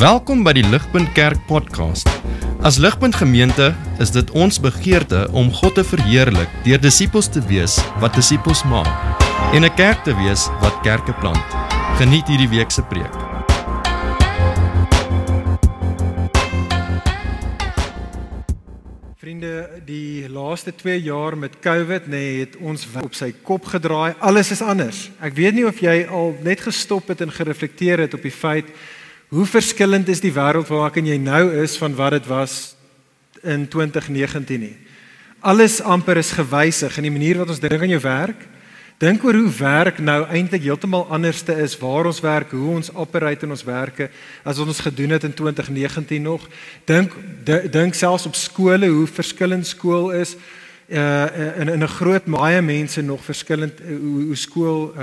Welkom by die Ligpunt Kerk podcast. As Ligpunt Gemeente is dit ons begeerte om God te verheerlik deur disippels te wees wat disippels maak en 'n kerk te wees wat kerke plant. Geniet hierdie week se preek. Vriende, die laaste 2 jaar met COVID het ons op sy kop gedraai. Alles is anders. Ek weet nie of jy al net gestop het en gereflekteer het op die feit hoe verskillend is die wêreld waarin jy nou is van wat dit was in 2019 nie. Alles amper is gewysig in die manier wat ons dink aan jou werk. Dink oor hoe werk nou eintlik heeltemal anderste is, waar ons werk, hoe ons operate in ons werke as wat ons gedoen het in 2019 nog. Dink selfs op skole hoe verskillend skool is. In 'n groot baie mense nog verskillend hoe skool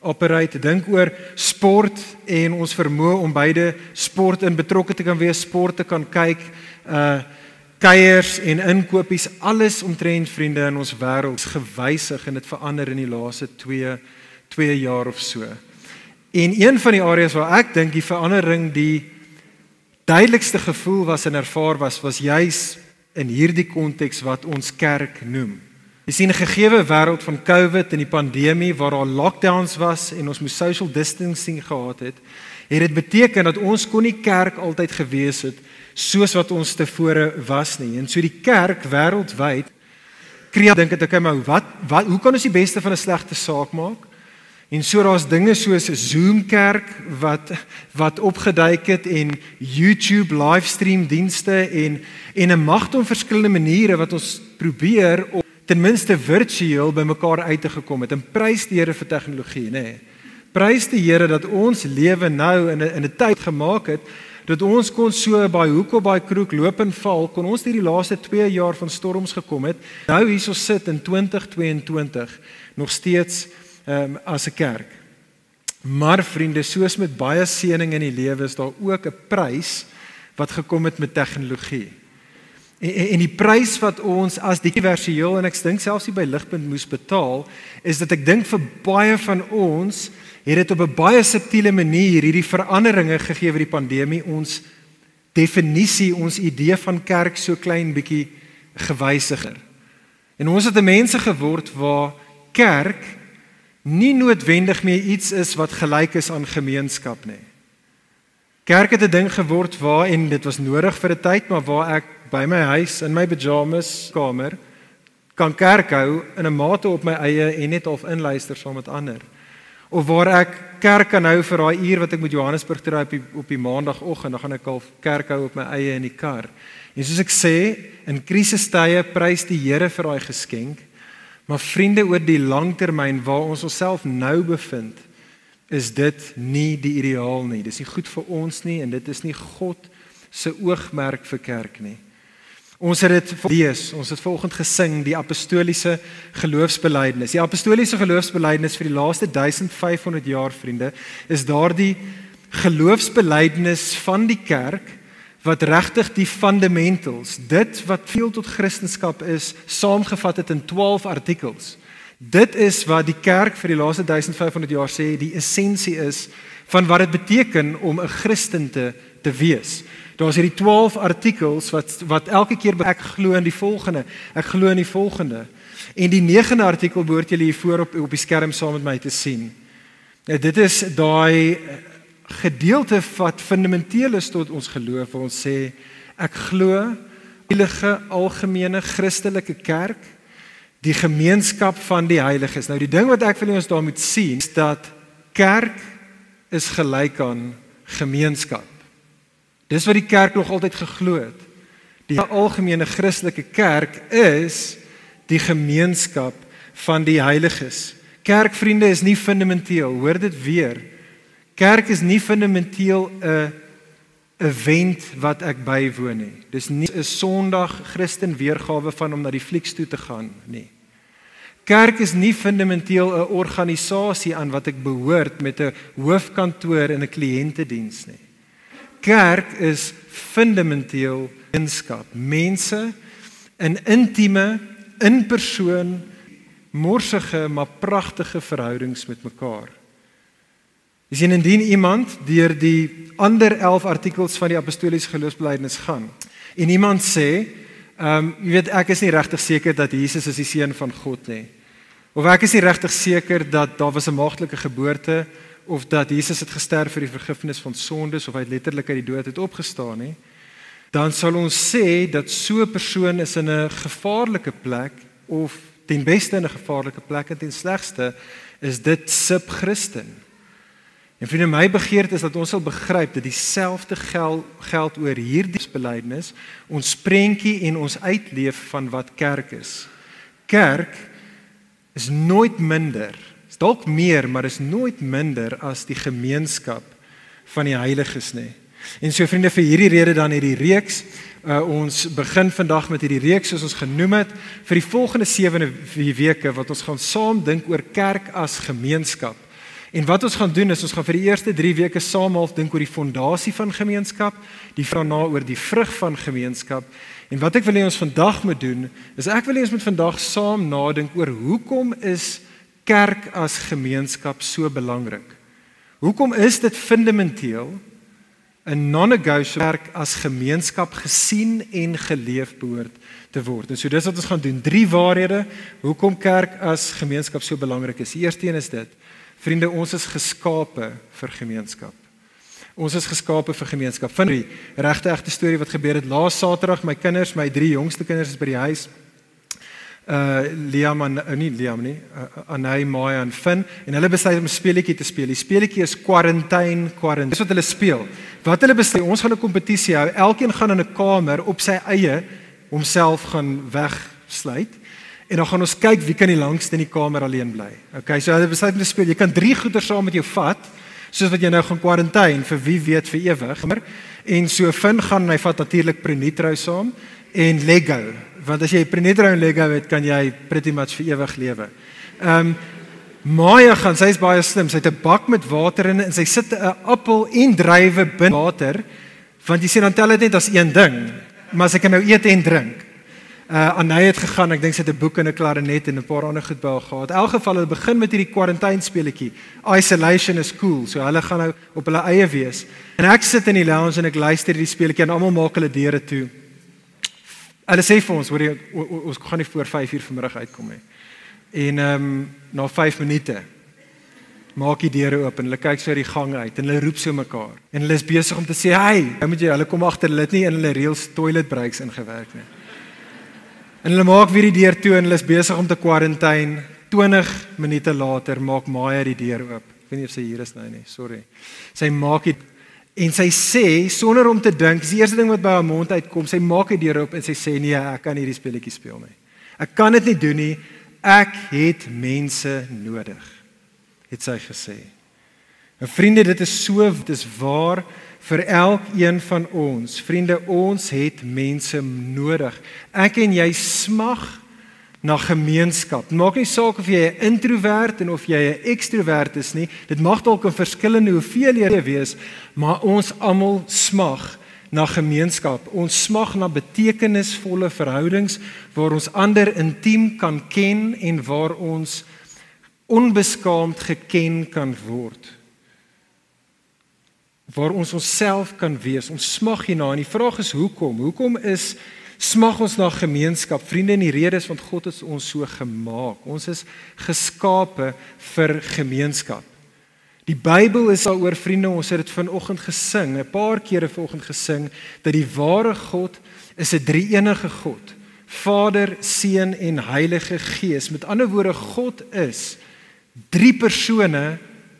operate. Dink oor sport en ons vermoë om beide sport in betrokke te kan wees, sport te kan kyk, kuiers en inkopies, alles omtrent vriende in ons wêreld is gewysig en dit verander in die laaste 2 jaar of so. En een van die areas waar ek dink die verandering die duidelikste gevoel was en ervaar was juis in hierdie konteks wat ons kerk noem. Jy sien 'n gegewe wêreld van COVID en die pandemie waar daar lockdowns was en ons moes social distancing gehad het dit beteken dat ons kon nie kerk altyd gewees het soos wat ons tevore was nie. En so die kerk wêreldwyd dink het okay, maar hoe kan ons die beste van 'n slegte saak maak? En so daar's dinge soos 'n Zoom kerk wat opgeduik het en YouTube livestream dienste en 'n magte om verskillende maniere wat ons probeer om ten minste virtueel by mekaar uit te gekom het. En prys die Here vir tegnologie, nê. Prys die Here dat ons lewe nou in 'n tyd gemaak het dat ons kon so by hoek of by kroeg loop en val, kon ons hierdie laaste 2 jaar van storms gekom het. Nou hierso sit in 2022 nog steeds as 'n kerk. Maar vriende, soos met baie seëning in die lewe is daar ook 'n prys wat gekom het met tegnologie. En die prys wat ons as die universeel en ek dink selfs nie by Ligpunt moes betaal, is dat ek dink vir baie van ons het dit op 'n baie subtiele manier hierdie veranderinge gegee vir die pandemie, ons definisie, ons idee van kerk so klein bietjie gewysiger. En ons het 'n mense geword waar kerk nie noodwendig meer iets is wat gelyk is aan gemeenskap nie. Kerk het 'n ding geword waar, en dit was nodig vir 'n tyd, maar waar ek by my huis, in my pyjamas kamer, kan kerk hou in 'n mate op my eie en net half inluister saam met ander. Of waar ek kerk kan hou vir daai uur wat ek met Johannesburg toe ry op die maandagooggend, dan gaan ek al kerk hou op my eie in die kar. En soos ek sê, in krisistye prys die Here vir daai geskenk, maar vriende, oor die langtermyn waar ons onsself nou bevind, is dit nie die ideaal nie. Dis nie goed vir ons nie en dit is nie God se oogmerk vir kerk nie. Ons het dit lees, ons het vanoggend gesing die apostoliese geloofsbelijdenis. Die apostoliese geloofsbelijdenis vir die laaste 1500 jaar, vriende, is daardie geloofsbelijdenis van die kerk wat regtig die fundamentals, dit wat veel tot Christendom is, saamgevat het in 12 artikels. Dit is wat die kerk vir die laaste 1500 jaar sê die essensie is van wat dit beteken om 'n Christen te wees. Daar's hierdie 12 artikels wat elke keer ek glo in die volgende, ek glo in die volgende. En die 9de artikel behoort julle hier voor op die skerm saam met my te sien. Dit is daai gedeelte wat fundamenteel is tot ons geloof, waar ons sê ek glo heilige algemene Christelike kerk, die gemeenskap van die heiliges. Nou die ding wat ek wil ons daar moet sien, is dat kerk is gelyk aan gemeenskap. Dis wat die kerk nog altyd geglo het. Die algemene Christelike kerk is die gemeenskap van die heiliges. Kerkvriende is nie fundamenteel, hoor dit weer. Kerk is nie fundamenteel 'n event wat ek bywoon nie. Dis nie 'n Sondag Christen weergawe van om na die flieks toe te gaan nie. Kerk is nie fundamenteel 'n organisasie aan wat ek behoort met 'n hoofkantoor en 'n kliëntediens nie. Kerk is fundamenteel gemeenskap. Mense in intieme, in persoon, morsige maar pragtige verhoudings met mekaar. Jy sien, indien iemand deur die ander 11 artikels van die apostoliese geloofsbelijdenis gaan, en iemand sê, jy weet, ek is nie regtig seker dat Jesus is die seun van God nie, of ek is nie regtig seker dat daar was 'n maagdelike geboorte, of dat Jesus het gesterf vir die vergifnis van sondes, of hy het letterlik uit die dood het opgestaan nie, dan sal ons sê dat so 'n persoon is in 'n gevaarlike plek, of ten beste in 'n gevaarlike plek, en ten slegste is dit sub-Christen. En vriende, my begeerte is dat ons sal begryp dat dieselfde geld oor hierdie belydenis, ons prentjie en ons uitleef van wat kerk is. Kerk is nooit minder, is dalk meer, maar is nooit minder as die gemeenskap van die heiliges nie. En so vriende, vir hierdie rede dan hierdie reeks, ons begin vandag met hierdie reeks soos ons genoem het, vir die volgende 7 weke wat ons gaan saam dink oor kerk as gemeenskap. En wat ons gaan doen is, ons gaan vir die eerste 3 weke saam half dink oor die fondasie van gemeenskap, die daarna oor die vrug van gemeenskap. En wat ek wil hê ons vandag moet doen, is ek wil hê ons moet vandag saam nadink oor hoekom is kerk as gemeenskap so belangrik? Hoekom is dit fundamenteel 'n non-negotiable kerk as gemeenskap gesien en geleef behoort te word? En so dis wat ons gaan doen, 3 waarhede hoekom kerk as gemeenskap so belangrik is. Die eerste een is dit: vriende, ons is geskape vir gemeenskap. Ons is geskape vir gemeenskap. Van die regte egte storie wat gebeur het laas Saterdag, my 3 jongste kinders is by die huis. Anay, Maya en Finn, en hulle besluit om 'n speletjie te speel. Die speletjie is quarantine. Dis wat hulle speel. Wat hulle besluit, ons gaan 'n kompetisie hou. Elkeen gaan in 'n kamer op sy eie homself gaan wegsluit. En dan gaan ons kyk wie kan die langste in die kamer alleen bly. Okay, so hulle besluit om te speel. Jy kan 3 goeder saam met jou vat, soos wat jy nou gaan quarantine vir wie weet vir ewig. En so Finn gaan, hy vat natuurlik Prenitro saam en Lego. Want as jy Prenitro en Lego het, kan jy pretty much vir ewig lewe. Maya gaan, sy is baie slim. Sy het 'n bak met water in en sy sit 'n appel en druiwe binne water, want jy sien dan tel dit net as een ding, maar sy kan nou eet en drink. Anay het gegaan, ek dink sy het 'n boek en 'n klarinet en 'n paar ander goed by haar gehad. In elk geval, hulle begin met hierdie quarantine speletjie. Isolation is cool, so hulle gaan nou op hulle eie wees. En ek sit in die lounge en ek luister hierdie speletjie en almal maak hulle deure toe. Hulle sê vir ons, hoor jy, ons gaan nie voor 5:00 vanmiddag uitkom nie. En na 5 minute maak die deure oop en hulle kyk so uit die gang uit en hulle roep so mekaar. En hulle is besig om te sê, "Hey, nou moet jy, hulle kom agter, hulle het nie in hulle reels toilet breaks ingewerk nie." En hulle maak weer die deur toe en hulle is besig om te quarantine. 20 minute later maak Maya die deur oop. Ek weet nie of sy hier is nou nie, sorry. Sy maak dit en sy sê, sonder om te dink, dis die eerste ding wat by haar mond uitkom, sy maak die deur oop en sy sê, "Nee, ek kan nie hierdie speletjie speel nie. Ek kan dit nie doen nie. Ek het mense nodig," het sy gesê. En vriende, dit is waar vir elkeen van ons. Vriende, ons het mense nodig. Ek en jy smag na gemeenskap. Maak nie saak of jy 'n introvert en of jy 'n ekstrovert is nie. Dit mag dalk 'n verskillende hoeveelhede wees, maar ons almal smag na gemeenskap. Ons smag na betekenisvolle verhoudings waar ons ander intiem kan ken en waar ons onbeskaamd geken kan word. Waar ons onsself kan wees. Ons smag hierna en die vraag is hoekom? Hoekom smag ons na gemeenskap? Vriende, en die rede is want God het ons so gemaak. Ons is geskape vir gemeenskap. Die Bybel is daaroor, vriende, ons het dit vanoggend gesing, 'n paar kere vanoggend gesing, dat die ware God is 'n drie-enige God. Vader, Seun en Heilige Gees. Met ander woorde, God is 3 persone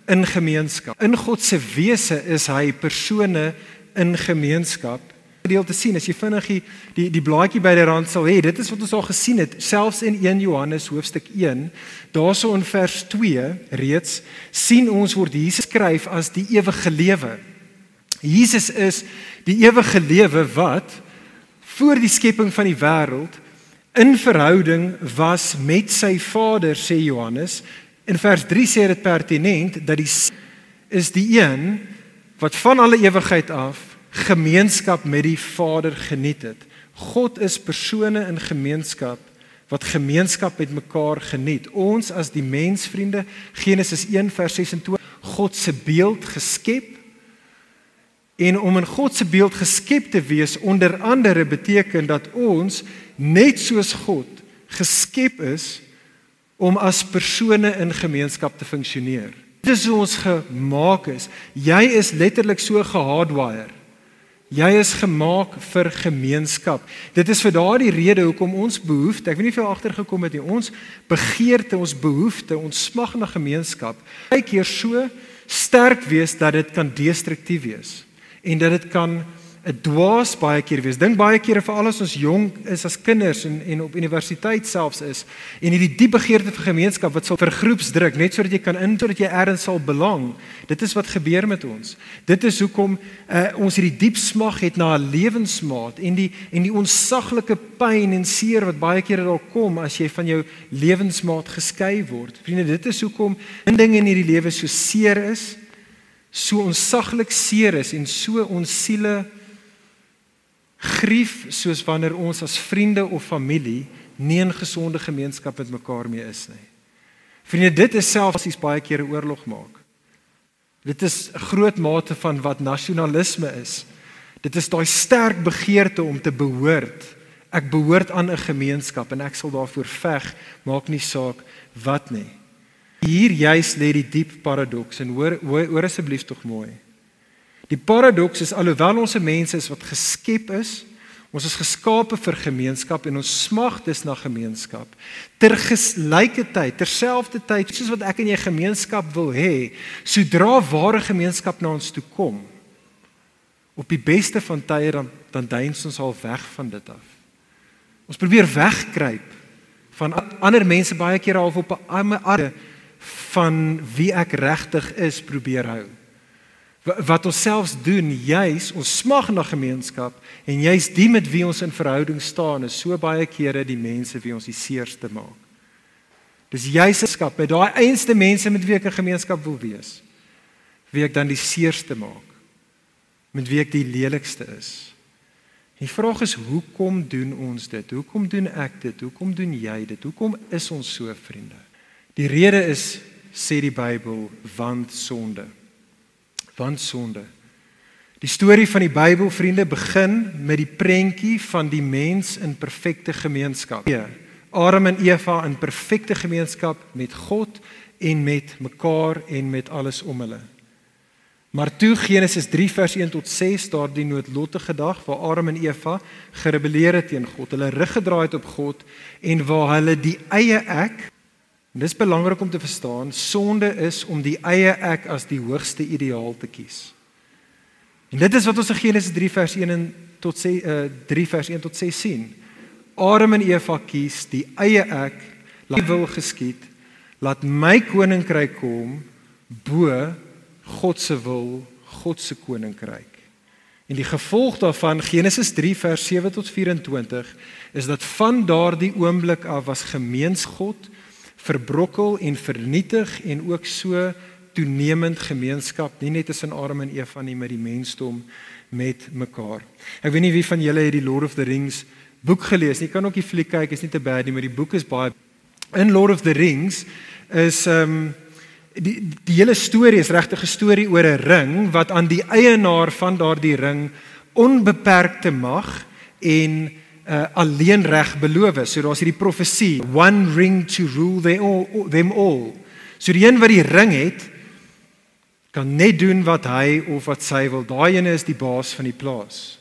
in gemeenskap. In God se wese is hy persone in gemeenskap. Deel te sien, as jy vinnig die blaadjie by die rand sal hê, dit is wat ons al gesien het, selfs in 1 Johannes hoofstuk 1, daarso in vers 2 reeds, sien ons word Jesus skryf as die ewige lewe. Jesus is die ewige lewe wat voor die skepping van die wêreld in verhouding was met sy Vader, sê Johannes. In vers 3 sê dit pertinent dat die is die een wat van alle ewigheid af gemeenskap met die Vader geniet het. God is persone in gemeenskap wat gemeenskap met mekaar geniet. Ons as die mensvriende, Genesis 1 vers 26, God se beeld geskep. En om in God se beeld geskep te wees, onder andere beteken dat ons, net soos God, geskep is om as persone in gemeenskap te funksioneer. Dit is hoe ons gemaak is. Jy is letterlik so gehardwire. Jy is gemaak vir gemeenskap. Dit is vir daardie rede hoekom ons behoefte, ek weet nie of jy agtergekom het nie, ons begeerte, ons behoefte, ons smag na gemeenskap, baie keer so sterk wees dat dit kan destruktief wees en dat dit kan 'n dwaas baie keer wees. Dink baie keer veral as ons jong is as kinders en op universiteit selfs is en hierdie diep begeerte vir gemeenskap wat sal vir groepsdruk net sodat jy kan sodat jy ergens sal belang. Dit is wat gebeur met ons. Dit is hoekom ons hierdie diep smag het na 'n lewensmaat en die onsaglike pyn en seer wat baie keer daar kom as jy van jou lewensmaat geskei word. Vriende, dit is hoekom dinge in hierdie lewe so seer is, so onsaglik seer is en so ons siele grief soos wanneer ons as vriende of familie nie in gesonde gemeenskap met mekaar mee is nie. Vriende, dit is selfs iets baie keer 'n oorlog maak. Dit is 'n groot mate van wat nasionalisme is. Dit is daai sterk begeerte om te behoort. Ek behoort aan 'n gemeenskap en ek sal daarvoor veg, maak nie saak wat nie. Hier juis lê die diep paradoks en hoor asseblief tog mooi. Die paradoks is alhoewel ons 'n mense is wat geskep is, ons is geskape vir gemeenskap en ons smag dus na gemeenskap. Terselfdertyd, soos wat ek en jy gemeenskap wil hê, sodra ware gemeenskap na ons toe kom, op die beste van tye dan deins ons al weg van dit af. Ons probeer wegkruip van ander mense baie keer half op 'n aarde van wie ek regtig is probeer hou. Wat ons selfs doen, juis, ons smag na gemeenskap en juis die met wie ons in verhouding staan is so baie kere die mense wie ons die seerste maak. Dis juis 'n skap met daai einste mense met wie ek 'n gemeenskap wil wees, wie ek dan die seerste maak, met wie ek die lelikste is. Die vraag is, hoekom doen ons dit? Hoekom doen ek dit? Hoekom doen jy dit? Hoekom is ons so, vriende? Die rede is, sê die Bybel, want sonde. Want sonde. Die storie van die Bybel, vriende, begin met die prentjie van die mens in perfekte gemeenskap. Adam en Eva in perfekte gemeenskap met God en met mekaar en met alles om hulle. Maar toe Genesis 3 vers 1 tot 6, daardie noodlottige dag waar Adam en Eva gerebelleer het teen God, hulle rug gedraai het op God en waar hulle die eie ek, en dis belangrik om te verstaan, sonde is om die eie ek as die hoogste ideaal te kies. En dit is wat ons in Genesis 3 vers 1 tot 6 sien. Adam en Eva kies die eie ek, laat die wil geskied, laat my koninkryk kom bo God se wil, God se koninkryk. En die gevolg daarvan, Genesis 3 vers 7 tot 24, is dat van daardie oomblik af was gemeensgod verbrokkel en vernietig en ook so toenemend gemeenskap, nie net tussen Adam en Eva nie, maar die mensdom met mekaar. Ek weet nie wie van julle het die Lord of the Rings boek gelees nie, jy kan ook die fliek kyk, is nie te bad nie, maar die boek is baie. In Lord of the Rings is die hele storie is regtig 'n storie oor 'n ring wat aan die eienaar van daardie ring onbeperkte mag en alleenreg beloof is. So daar's hierdie profesie, one ring to rule them all. So die een wat die ring het, kan net doen wat hy of wat sy wil. Daai ene is die baas van die plaas.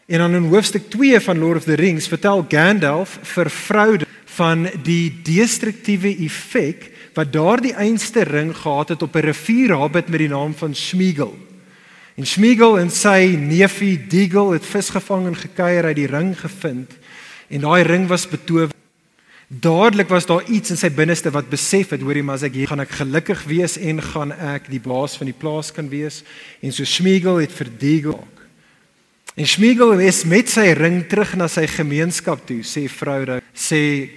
En dan in hoofstuk 2 van Lord of the Rings vertel Gandalf vir Frodo van die destruktiewe effek wat daardie einste ring gehad het op 'n rivierhobbit met die naam van Sméagol. En Sméagol en sy neefie Déagol het vis gevang en gekuier uit die ring gevind en daai ring was betower. Dadelik was daar iets in sy binneste wat besef het, hoorie, maar as ek hier gaan ek gelukkig wees en gaan ek die baas van die plaas kan wees. En so Sméagol het vir Déagol. En Sméagol is met sy ring terug na sy gemeenskap toe, sê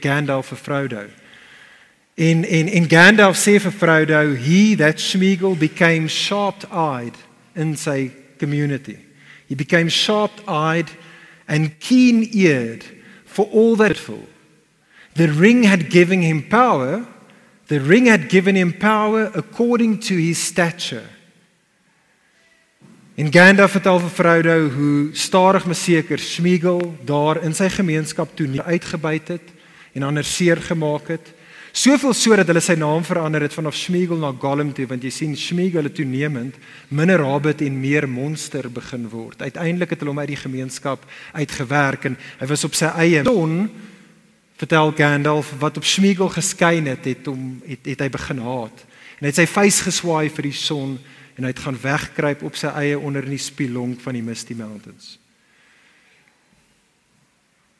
Gandalf vir Frodo. En Gandalf sê vir Frodo, he, that Sméagol, became sharp-eyed in sy community. He became sharp-eyed and keen-eared for all that. The ring had given him power, The ring had given him power according to his stature. En Gandalf vertel vir Frodo hoe stadig maar seker Sméagol daar in sy gemeenskap toe uitgebuit het en ander seer gemaak het. Soveel so dat hulle sy naam verander het vanaf Sméagol na Gollum toe, want jy sien Sméagol het toenemend minder Hobbit en meer monster begin word. Uiteindelik het hulle hom uit die gemeenskap uitgewerk en hy was op sy eie. Son, vertel Gandalf, wat op Sméagol geskyn het hy begin haat. En hy het sy vuis geswaai vir die son en hy het gaan wegkruip op sy eie onder in die spilonk van die Misty Mountains.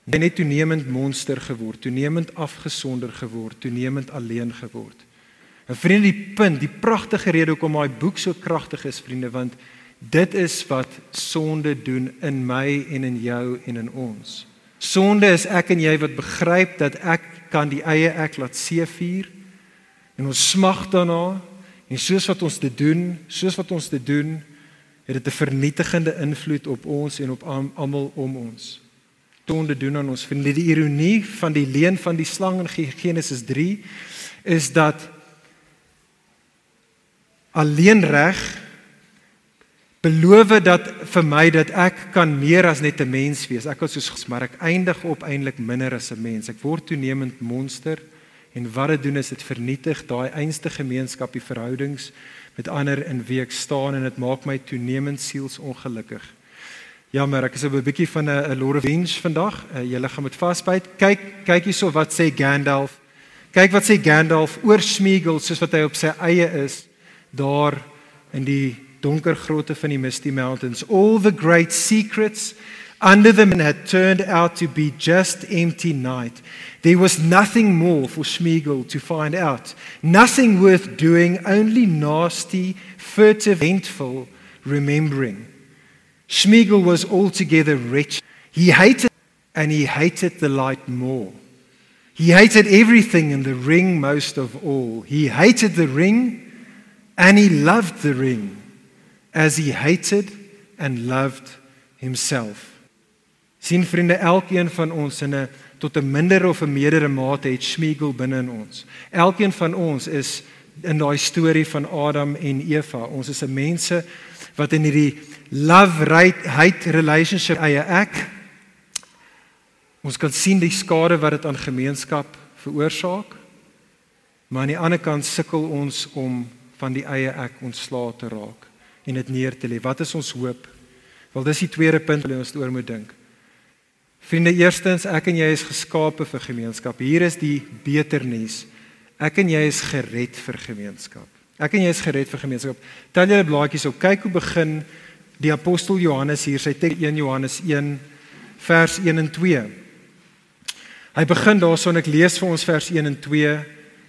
Hy het net toenemend monster geword, toenemend afgesonder geword, toenemend alleen geword. En vriende, die punt, die pragtige rede hoekom my boek so kragtig is, vriende, want dit is wat sonde doen in my en in jou en in ons. Sonde is ek en jy wat begryp dat ek kan die eie ek laat seevier en ons smag daarna en soos wat ons dit doen, het dit 'n vernietigende invloed op ons en op almal om ons. Sonde doen aan ons. Vriende, die ironie van die leuen van die slang in Genesis 3 is dat alleenreg beloof dat vir my dat ek kan meer as net 'n mens wees. Ek was soos, maar ek eindig op eintlik minder as 'n mens. Ek word toenemend monster en wat dit doen is dit vernietig daai einste gemeenskap, die verhoudings met ander in wie ek staan en dit maak my toenemend sielsongelukkig. Jammer, ek is op 'n bietjie van 'n Lord of the Rings vandag. Julle gaan met vasbyt. Kyk hierso wat sê Gandalf. Kyk wat sê Gandalf oor Sméagol soos wat hy op sy eie is daar in die donker grotte van die Misty Mountains. All the great secrets under them had turned out to be just empty night. There was nothing more for Sméagol to find out. Nothing worth doing, only nasty, furtive, vengeful remembering. Sméagol was altogether wretched. He hated the light more. He hated everything in the ring most of all. He hated the ring and he loved the ring as he hated and loved himself. Sien vriende, elkeen van ons tot 'n minder of 'n meerdere mate het Sméagol binne in ons. Elkeen van ons is in daai storie van Adam en Eva. Ons is 'n mense wat in hierdie love-hate relationship eie ek. Ons kan sien die skade wat dit aan gemeenskap veroorsaak, maar aan die ander kant sukkel ons om van die eie ek ontslae te raak en dit neer te lê. Wat is ons hoop? Wel, dis die tweede punt wat ons oor moet dink. Vriende, eerstens, ek en jy is geskape vir gemeenskap. Hier is die beter nuus. Ek en jy is gered vir gemeenskap. Ek en jy is gered vir gemeenskap. Tel julle blaadjies op. Kyk hoe begin die apostel Johannes hier, sy teks 1 Johannes 1 vers 1 en 2. Hy begin daarso en ek lees vir ons vers 1 en 2.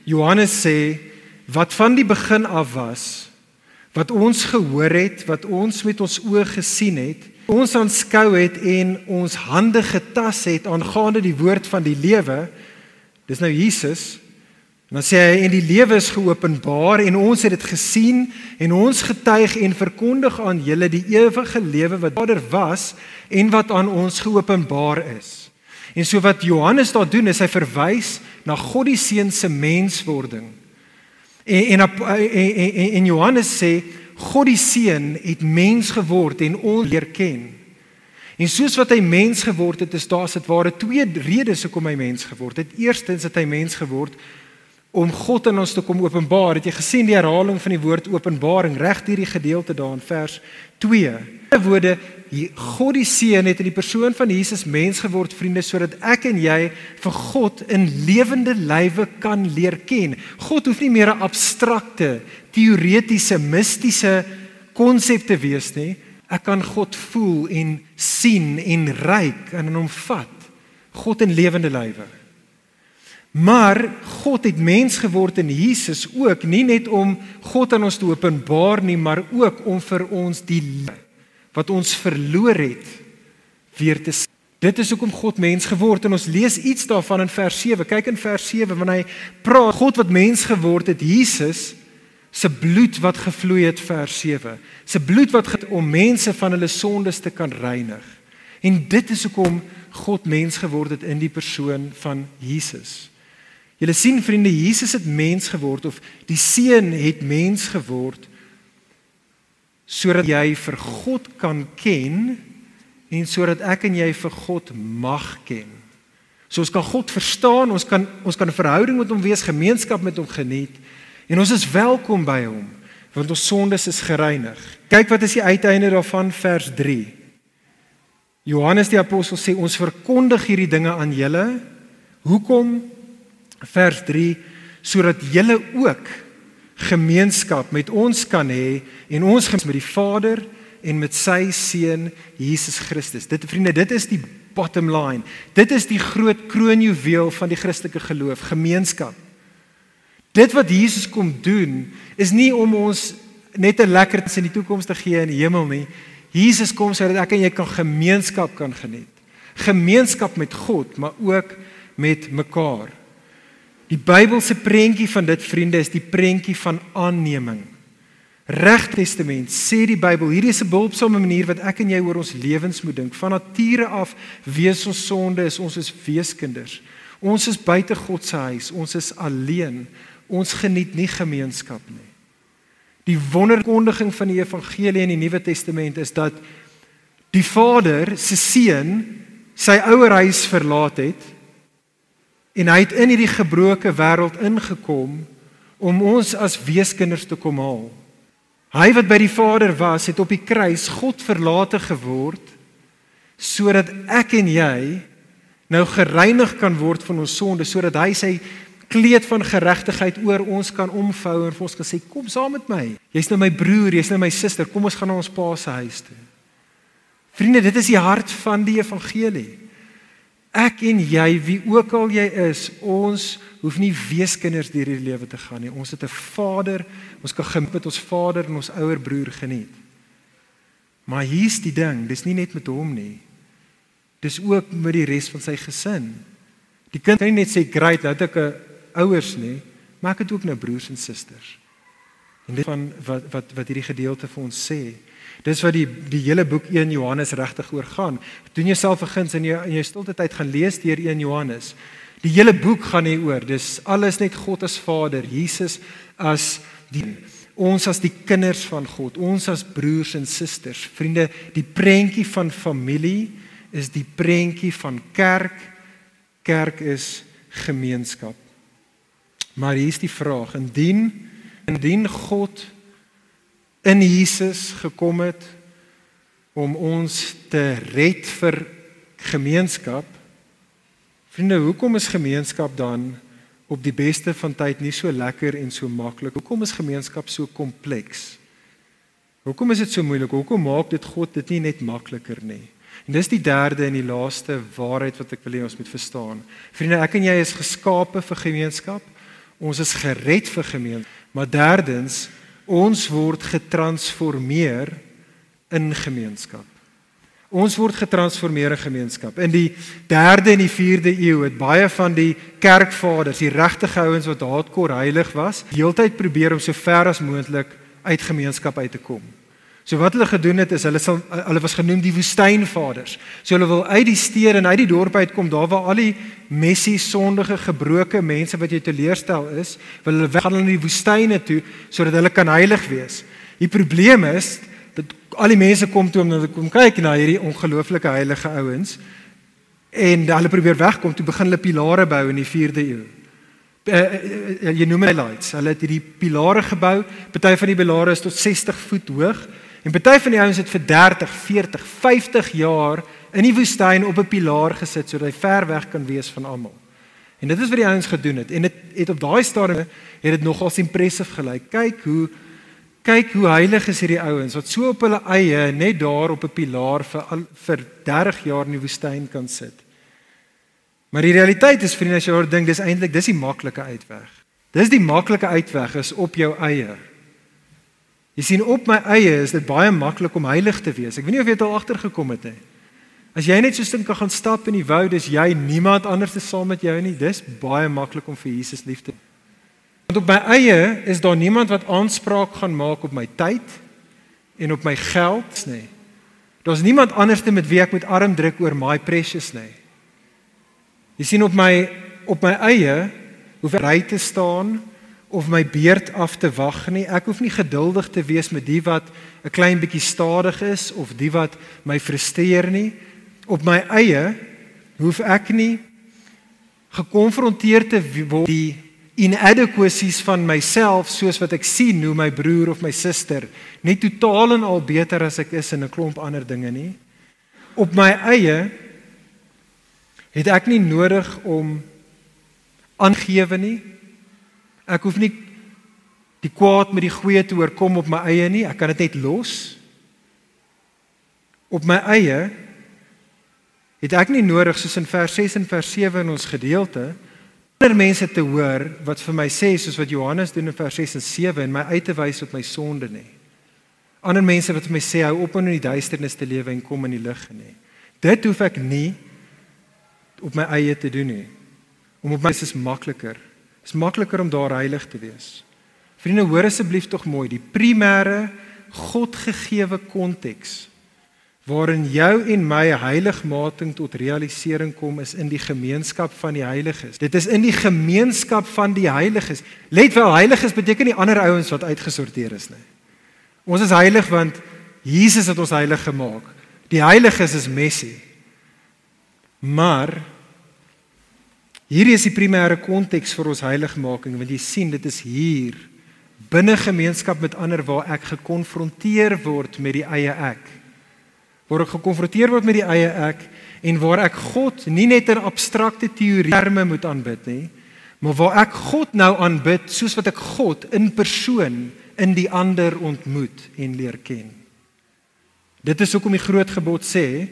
Johannes sê wat van die begin af was, wat ons gehoor het, wat ons met ons oë gesien het, ons aanskou het en ons hande getas het aangaande die woord van die lewe. Dis nou Jesus. En dan sê hy, en die lewe is geopenbaar en ons het dit gesien en ons getuig en verkondig aan julle die ewige lewe wat Vader was en wat aan ons geopenbaar is. En so wat Johannes daar doen is hy verwys na God die Seun se menswording. En Johannes sê God die Seun het mens geword en ons leer ken. En soos wat hy mens geword het, is daar as dit ware twee redes hoekom hy mens geword het. Eerstens het hy mens geword om God aan ons te kom openbaar. Het jy gesien die herhaling van die woord openbaring reg hierdie gedeelte daar in vers 2. In woorde, God die Seun het in die persoon van Jesus mens geword, vriende, sodat ek en jy vir God in lewende lywe kan leer ken. God hoef nie meer 'n abstrakte, teoretiese, mistiese konsep te wees nie. Ek kan God voel en sien en ruik en in hom vat. God in lewende lywe. Maar God het mens geword in Jesus ook, nie net om God aan ons te openbaar nie, maar ook om vir ons die lewe wat ons verloor het, weer te sien. Dit is hoekom God mens geword en ons lees iets daarvan in vers 7. Kyk in vers 7, wanneer hy praat, God wat mens geword het, Jesus, se bloed wat gevloei het, vers 7. Se bloed wat om mense van hulle sondes te kan reinig. En dit is hoekom God mens geword het in die persoon van Jesus. Julle sien vriende, Jesus het mens geword, of die Seun het mens geword, sodat jy vir God kan ken, en sodat ek en jy vir God mag ken. So ons kan God verstaan, ons kan 'n verhouding met hom wees, gemeenskap met hom geniet, en ons is welkom by hom, want ons sondes is gereinig. Kyk wat is die uiteinde daarvan, vers 3. Johannes die apostel sê, ons verkondig hierdie dinge aan julle. Hoekom? Vers 3, sodat julle ook gemeenskap met ons kan hê, en ons met die Vader en met sy Seun Jesus Christus. Vriende, dit is die bottom line. Dit is die groot kroonjuweel van die Christelike geloof, gemeenskap. Dit wat Jesus kom doen, is nie om ons net 'n lekkerte in die toekoms te gee in die hemel nie. Jesus kom sodat ek en jy kan gemeenskap kan geniet. Gemeenskap met God, maar ook met mekaar. Die Bybelse prentjie van dit, vriende, is die prentjie van aanneming. Reg Testament sê die Bybel, hierdie is 'n behulpsame manier wat ek en jy oor ons lewens moet dink. Van nature af wees ons sonde, ons is weeskinders. Ons is buite God se huis, ons is alleen. Ons geniet nie gemeenskap nie. Die wonderkondiging van die evangelie in die Nuwe Testament is dat die Vader se Seun sy ouer huis verlaat het en hy het in hierdie gebroke wêreld ingekom om ons as weeskinders te kom haal. Hy wat by die Vader was, het op die kruis God verlate geword sodat ek en jy nou gereinig kan word van ons sonde, sodat hy sy kleed van geregtigheid oor ons kan omvou en vir ons gesê, kom saam met my. Jy's nou my broer, jy's nou my suster, kom ons gaan na ons pa se huis toe. Vriende, dit is die hart van die evangelie. Ek en jy, wie ook al jy is, ons hoef nie weeskinders deur die lewe te gaan nie. Ons het 'n Vader, ons kan met ons vader en ons ouer broer geniet. Maar hier's die ding, dis nie net met hom nie. Dis ook met die res van sy gesin. Die kind kan nie net sê, great, nou het ek 'n ouers nie, maar ek het ook nou broers en susters. En dit van wat hierdie gedeelte vir ons sê. Dis wat die hele boek 1 Johannes regtig oor gaan. Doen jouself 'n guns in jou stilte tyd gaan lees deur 1 Johannes. Die hele boek gaan hier oor. Dis alles net God as Vader, Jesus as ons as die kinders van God, ons as broers en susters. Vriende, die prentjie van familie is die prentjie van kerk. Kerk is gemeenskap. Maar hier is die vraag, indien God in Jesus gekom het om ons te red vir gemeenskap, vriende, hoekom is gemeenskap dan op die beste van tyd nie so lekker en so maklik? Hoekom is gemeenskap so kompleks? Hoekom is dit so moeilik? Hoekom maak dit God dit nie net makliker nie? En dis die derde en die laaste waarheid wat ek wil hê ons moet verstaan. Vriende, ek en jy is geskape vir gemeenskap. Ons is gered vir gemeenskap. Maar derdens, ons word getransformeer in gemeenskap. Ons word getransformeer in gemeenskap. In die 3de en die 4de eeu het baie van die kerkvaders, die regtige ouens wat hardcore heilig was, die hele tyd probeer om so ver as moontlik uit gemeenskap uit te kom. So wat hulle gedoen het is, hulle was genoem die woestynvaders. So hulle wil uit die stede en uit die dorpe uitkom, daar waar al die messie, sondige, gebroke mense wat jy teleurstel is, wil hulle weggaan in die woestyne toe, sodat hulle kan heilig wees. Die probleem is, dat al die mense kom toe om hulle kom kyk na hierdie ongelooflike heilige ouens, en hulle probeer wegkom, toe begin hulle pilare bou in die 4de eeu. Jy noem dit lights. Hulle het hierdie pilare gebou, party van die pilare is tot 60 voet hoog, en party van die ouens het vir 30, 40, 50 jaar in die woestyn op 'n pilaar gesit, sodat hy ver weg kan wees van almal. En dit is wat die ouens gedoen het, en dit het op daai stadium, het dit nogals impressive gelyk. Kyk hoe heilig is hierdie ouens, wat so op hulle eie, net daar op 'n pilaar vir 30 jaar in die woestyn kan sit. Maar die realiteit is, vriende, as jy oor dink, dis die maklike uitweg. Dis die maklike uitweg, is op jou eie. Jy sien, op my eie is dit baie maklik om heilig te wees. Ek weet nie of jy dit al agtergekom het nie. As jy net so stin kan gaan stap in die woud, dis jy, niemand anders is saam met jou nie, dis baie maklik om vir Jesus lief te hê. Want op my eie is daar niemand wat aanspraak gaan maak op my tyd en op my geld nie. Daar's niemand anders met wie ek moet arm druk oor my precious nie. Jy sien, op my eie hoef ek ry te staan of my beurt af te wag nie. Ek hoef nie geduldig te wees met die wat 'n klein bietjie stadig is of die wat my frustreer nie. Op my eie hoef ek nie gekonfronteer te word die inadequacies van myself soos wat ek sien hoe my broer of my suster nie totaal en al beter as ek is in 'n klomp ander dinge nie. Op my eie het ek nie nodig om aangewe nie. Ek hoef nie die kwaad met die goeie te oorkom op my eie nie. Ek kan dit net los. Op my eie het ek nie nodig, soos in vers 6 en vers 7 in ons gedeelte, ander mense te hoor wat vir my sê, soos wat Johannes doen in vers 6 en 7, en my uit te wys op my sonde nie. Ander mense wat vir my sê, hou op om in die duisternis te lewe en kom in die lig nie. Dit hoef ek nie op my eie te doen nie. Om op my is makliker. Dit is makliker om daar heilig te wees. Vriende, hoor asseblief tog mooi, die primêre Godgegewe konteks waarin jou en my heiligmaking tot realisering kom is in die gemeenskap van die heiliges. Dit is in die gemeenskap van die heiliges. Let wel, heiliges beteken nie ander ouens wat uitgesorteer is nie. Ons is heilig want Jesus het ons heilig gemaak. Die heiliges is messy. Maar hierdie is die primêre konteks vir ons heiligmaking, want jy sien, dit is hier binne gemeenskap met ander waar ek gekonfronteer word met die eie ek. Waar ek gekonfronteer word met die eie ek en waar ek God nie net in abstrakte teorie terme moet aanbid nie, maar waar ek God nou aanbid soos wat ek God in persoon in die ander ontmoet en leer ken. Dit is hoekom die groot gebod sê,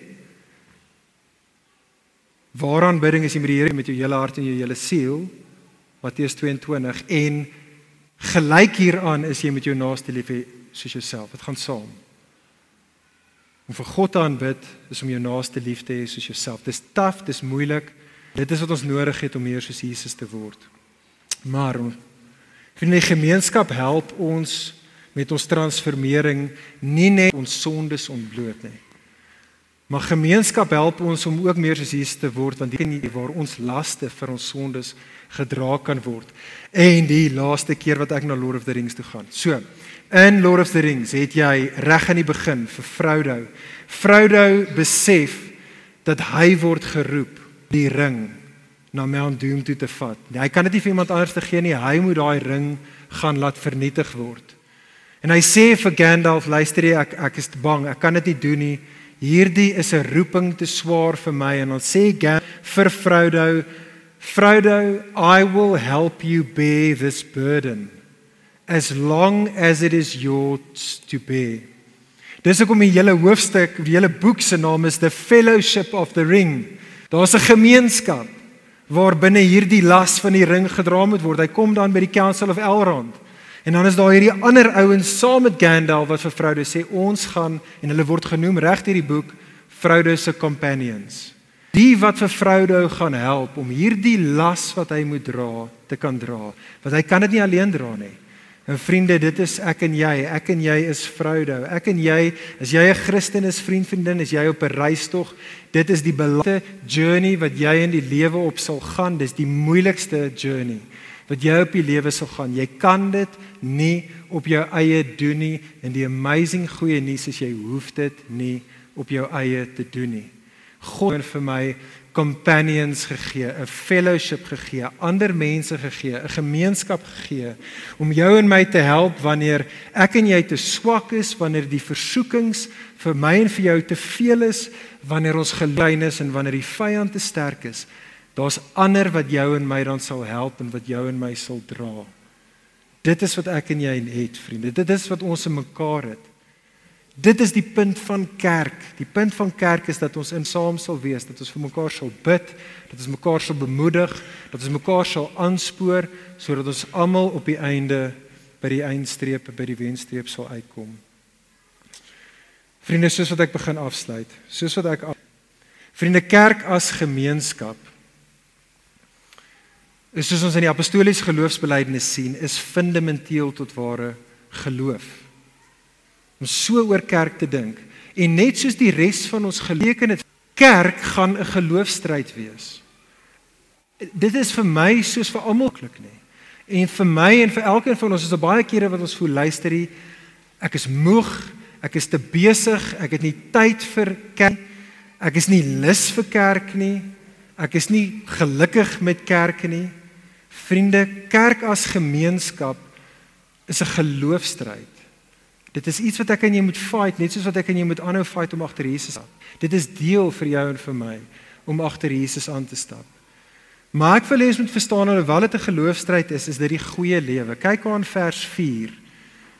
ware aanbidding is jy met die Here met jou hele hart en jou hele siel, Matteus 22, en gelyk hieraan is jy met jou naaste lief hê soos jouself. Dit gaan saam. Om vir God te aanbid is om jou naaste lief te hê soos jouself. Dis taaf, dis moeilik. Dit is wat ons nodig het om meer soos Jesus te word. Maar vriende, die gemeenskap help ons met ons transformering nie net ons sondes ontbloot nie. Maar gemeenskap help ons om ook meer soos Jesus te word, want dit waar ons laste vir ons sondes gedra kan word. En die laaste keer wat ek na Lord of the Rings toe gaan. So, in Lord of the Rings het jy reg aan die begin vir Frodo. Frodo besef dat hy word geroep die ring na Mount Doom toe te vat. Hy kan dit nie vir iemand anders te gee nie, hy moet daai ring gaan laat vernietig word. En hy sê vir Gandalf, luister jy, ek is te bang, ek kan dit nie doen nie. Hierdie is 'n roeping te swaar vir my, en dan sê Gandalf vir Frodo, Frodo, I will help you bear this burden, as long as it is yours to bear. Dis hoekom die hele hoofstuk, die hele boek se naam is The Fellowship of the Ring. Daar's 'n gemeenskap waar binne hierdie las van die ring gedra moet word. Hy kom dan by die Council of Elrond. En dan is daar hierdie ander ouens saam met Gandalf wat vir Frodo sê, ons gaan, en hulle word genoem reg deur die boek, Frodo se companions. Die wat vir Frodo gaan help om hierdie las wat hy moet dra, te kan dra. Want hy kan dit nie alleen dra nie. En vriende, dit is ek en jy is Frodo. Ek en jy, as jy 'n Christen is, vriendin, is jy op 'n reistog. Dit is die belangrikste journey wat jy in die lewe op sal gaan. Dis die moeilikste journey wat jy op die lewe sal gaan. Jy kan dit nie op jou eie doen nie, en die amazing goeie nuus is jy hoef dit nie op jou eie te doen nie. God het vir my companions gegee, 'n fellowship gegee, ander mense gegee, 'n gemeenskap gegee, om jou en my te help wanneer ek en jy te swak is, wanneer die versoekings vir my en vir jou te veel is, wanneer ons klein is en wanneer die vyand te sterk is. Daar's ander wat jou en my dan sal help en wat jou en my sal dra. Dit is wat ek en jy het, vriende. Dit is wat ons in mekaar het. Dit is die punt van kerk. Die punt van kerk is dat ons in saam sal wees, dat ons vir mekaar sal bid, dat ons mekaar sal bemoedig, dat ons mekaar sal aanspoor, sodat ons almal op die einde by die eindstreep, by die wenstreep sal uitkom. Vriende, soos wat ek begin afsluit, vriende, kerk as gemeenskap, is soos ons in die apostoliese geloofsbelijdenis sien, is fundamenteel tot ware geloof. Om so oor kerk te dink, en net soos die res van ons geleken het, kerk gaan 'n geloofstryd wees. dit is vir my soos vir almal klik nie. En vir my en vir elkeen van ons is daar baie kere wat ons voel luister hier, ek is moeg, ek is te besig, ek het nie tyd vir kerk, ek is nie lus vir kerk nie, ek is nie gelukkig met kerk nie. Vriende, kerk as gemeenskap is 'n geloofstryd. Dit is iets wat ek en jy moet fight, net soos wat ek en jy moet aanhou fight om agter Jesus aan. Dit is deel vir jou en vir my om agter Jesus aan te stap. Maar ek wil hê ons moet verstaan alhoewel dit 'n geloofstryd is dit die goeie lewe. Kyk aan vers 4.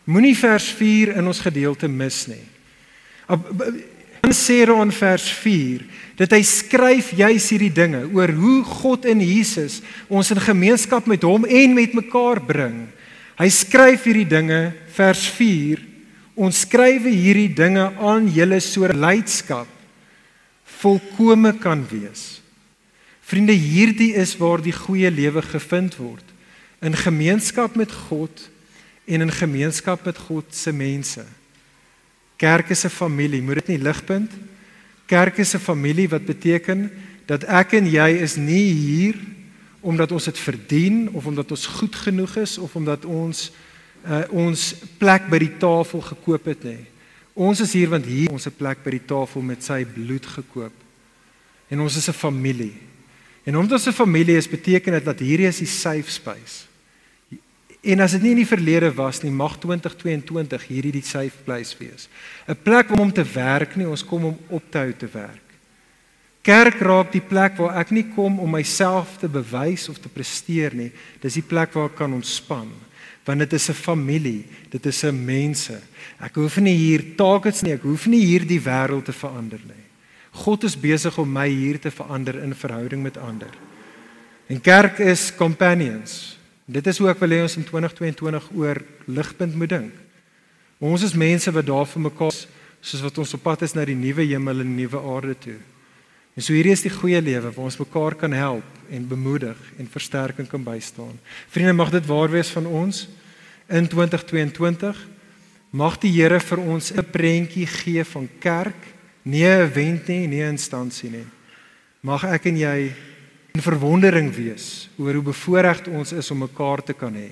Moenie vers 4 in ons gedeelte mis nie. Dan sê daar in vers 4 dat hy skryf juis hierdie dinge oor hoe God in Jesus ons in gemeenskap met hom en met mekaar bring. Hy skryf hierdie dinge, vers 4, ons skrywe hierdie dinge aan julle sodat leidskap volkome kan wees. Vriende, hierdie is waar die goeie lewe gevind word, in gemeenskap met God en in gemeenskap met God se mense. Kerk is 'n familie, moet dit nie Ligpunt? Kerk is 'n familie wat beteken dat ek en jy is nie hier omdat ons dit verdien of omdat ons goed genoeg is of omdat ons plek by die tafel gekoop het nie. Ons is hier want hier ons 'n plek by die tafel met sy bloed gekoop. En ons is 'n familie. En omdat ons 'n familie is, beteken dit dat hierdie is die safe space. En as dit nie in die verlede was nie, mag 2022 hierdie die safe place wees. 'n Plek om te werk nie, ons kom om op te hou te werk. Kerk raak die plek waar ek nie kom om myself te bewys of te presteer nie. Dis die plek waar ek kan ontspan. Want dit is 'n familie, dit is 'n mense. Ek hoef nie hier targets nie, ek hoef nie hier die wêreld te verander nie. God is besig om my hier te verander in verhouding met ander. En kerk is companions. Dit is hoe ek wil hê ons in 2022 oor Ligpunt moet dink. Ons is mense wat daar vir mekaar is, soos wat ons op pad is na die nuwe hemel en die nuwe aarde toe. En so hierdie is die goeie lewe waar ons mekaar kan help en bemoedig en versterking kan bystaan. Vriende, mag dit waar wees van ons in 2022. Mag die Here vir ons 'n prentjie gee van kerk, nie 'n event nie, nie 'n instansie nie. Mag ek en jy in verwondering wees oor hoe bevoorreg ons is om mekaar te kan hê,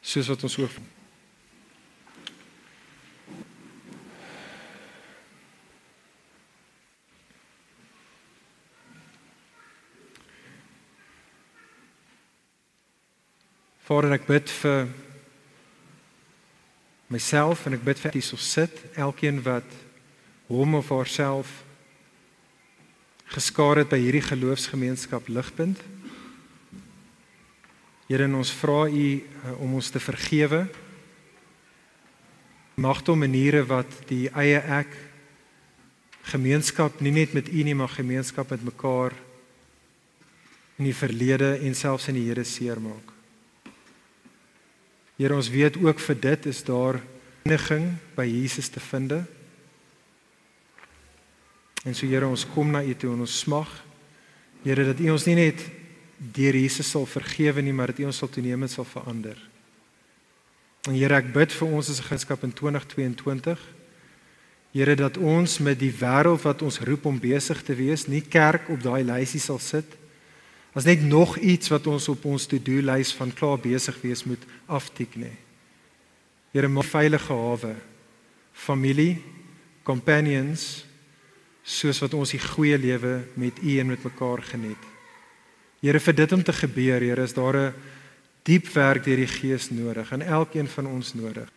soos wat ons hoop. Vader, ek bid vir myself en ek bid vir hierso sit, elkeen wat hom of haarself geskaar het by hierdie geloofsgemeenskap Ligpunt. Here, ons vra U om ons te vergewe. Magte maniere wat die eie ek gemeenskap nie net met U nie, maar gemeenskap met mekaar in die verlede en selfs in die Here seermaak. Here, ons weet ook vir dit is daar eniging by Jesus te vind. En so Here, ons kom na U toe en ons smag, Here, dat U ons nie net deur Jesus sal vergewe nie, maar dat U ons sal toenemend sal verander. En Here, ek bid vir ons as 'n gemeenskap in 2022, Here, dat ons met die wêreld wat ons roep om besig te wees, nie kerk op daai lysie sal sit, as net nog iets wat ons op ons to-do-lys van klaar besig wees moet aftik nie. Here, maak veilige hawe, familie, companions, soos wat ons die goeie lewe met U en met mekaar geniet. Here, vir dit om te gebeur, Here, is daar 'n diep werk deur die Gees nodig, en elkeen van ons nodig.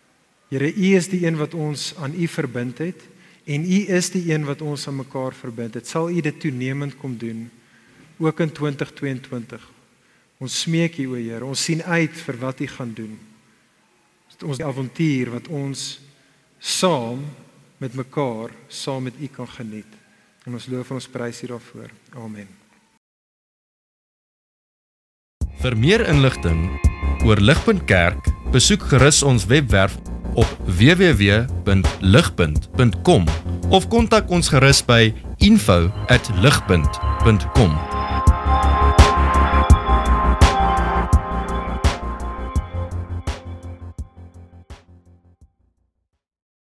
Here, U is die een wat ons aan U verbind het, en U is die een wat ons aan mekaar verbind het. Sal U dit toenemend kom doen, ook in 2022. Ons smeek U, o Here, ons sien uit vir wat U gaan doen. Ons avontuur wat ons saam met mekaar, saam met U kan geniet. En ons loof en ons prys U daarvoor. Amen. Vir meer inligting oor Ligpunt Kerk, besoek gerus ons webwerf op www.ligpunt.com of kontak ons gerus by info@ligpunt.com.